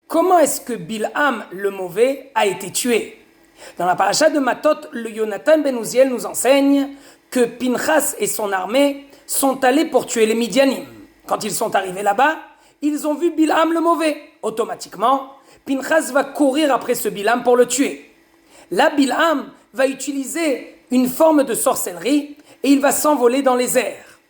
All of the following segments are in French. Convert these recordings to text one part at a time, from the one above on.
Comment est-ce que Bilham, le mauvais, a été tué? Dans la paracha de Matot, le Yonatan ben Uziel nous enseigne que Pinchas et son armée sont allés pour tuer les Midianim. Quand ils sont arrivés là-bas, ils ont vu Bilham le mauvais. Automatiquement, Pinchas va courir après ce Bilham pour le tuer. Là, Bilham va utiliser une forme de sorcellerie et il va s'envoler dans les airs.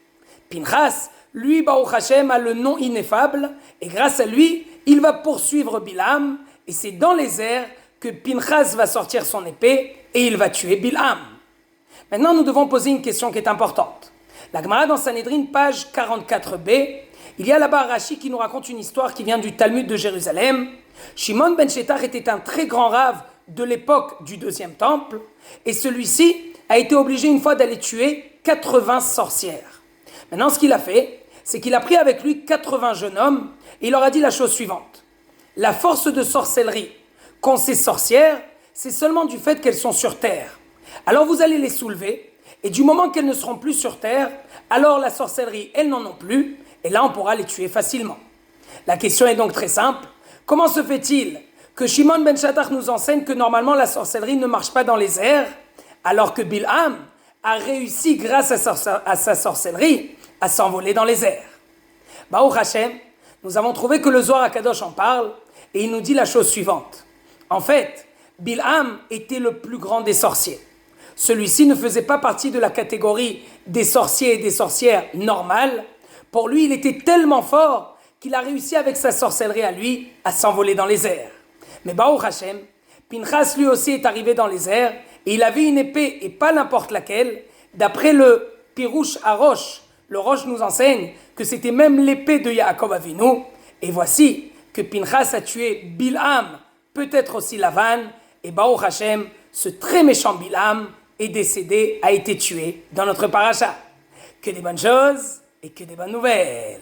Pinchas, lui, Baruch Hashem, a le nom ineffable et grâce à lui, il va poursuivre Bilham et c'est dans les airs que Pinchas va sortir son épée et il va tuer Bilham. Maintenant, nous devons poser une question qui est importante. La Gemara dans Sanhedrin, page 44b, il y a là-bas Rashi qui nous raconte une histoire qui vient du Talmud de Jérusalem. Shimon ben Shetar était un très grand rave de l'époque du deuxième temple et celui-ci a été obligé une fois d'aller tuer 80 sorcières. Maintenant, ce qu'il a fait, c'est qu'il a pris avec lui 80 jeunes hommes et il leur a dit la chose suivante. La force de sorcellerie qu'ont ces sorcières, c'est seulement du fait qu'elles sont sur terre. Alors vous allez les soulever et du moment qu'elles ne seront plus sur terre, alors la sorcellerie, elles n'en ont plus et là on pourra les tuer facilement. La question est donc très simple. Comment se fait-il que Shimon ben Shetar nous enseigne que normalement la sorcellerie ne marche pas dans les airs alors que Bilham a réussi grâce à sa sorcellerie à s'envoler dans les airs? Baruch Hashem, nous avons trouvé que le Zohar HaKadosh en parle et il nous dit la chose suivante. En fait, Bilham était le plus grand des sorciers. Celui-ci ne faisait pas partie de la catégorie des sorciers et des sorcières normales. Pour lui, il était tellement fort qu'il a réussi avec sa sorcellerie à lui à s'envoler dans les airs. Mais Baruch Hashem, Pinchas lui aussi est arrivé dans les airs et il avait une épée et pas n'importe laquelle. D'après le Pirouche à Roche, le Roche nous enseigne que c'était même l'épée de Yaakov Avinu. Et voici que Pinchas a tué Bilham, peut-être aussi Lavan, et Baruch Hashem, ce très méchant Bilham est décédé, a été tué dans notre paracha. Que des bonnes choses et que des bonnes nouvelles.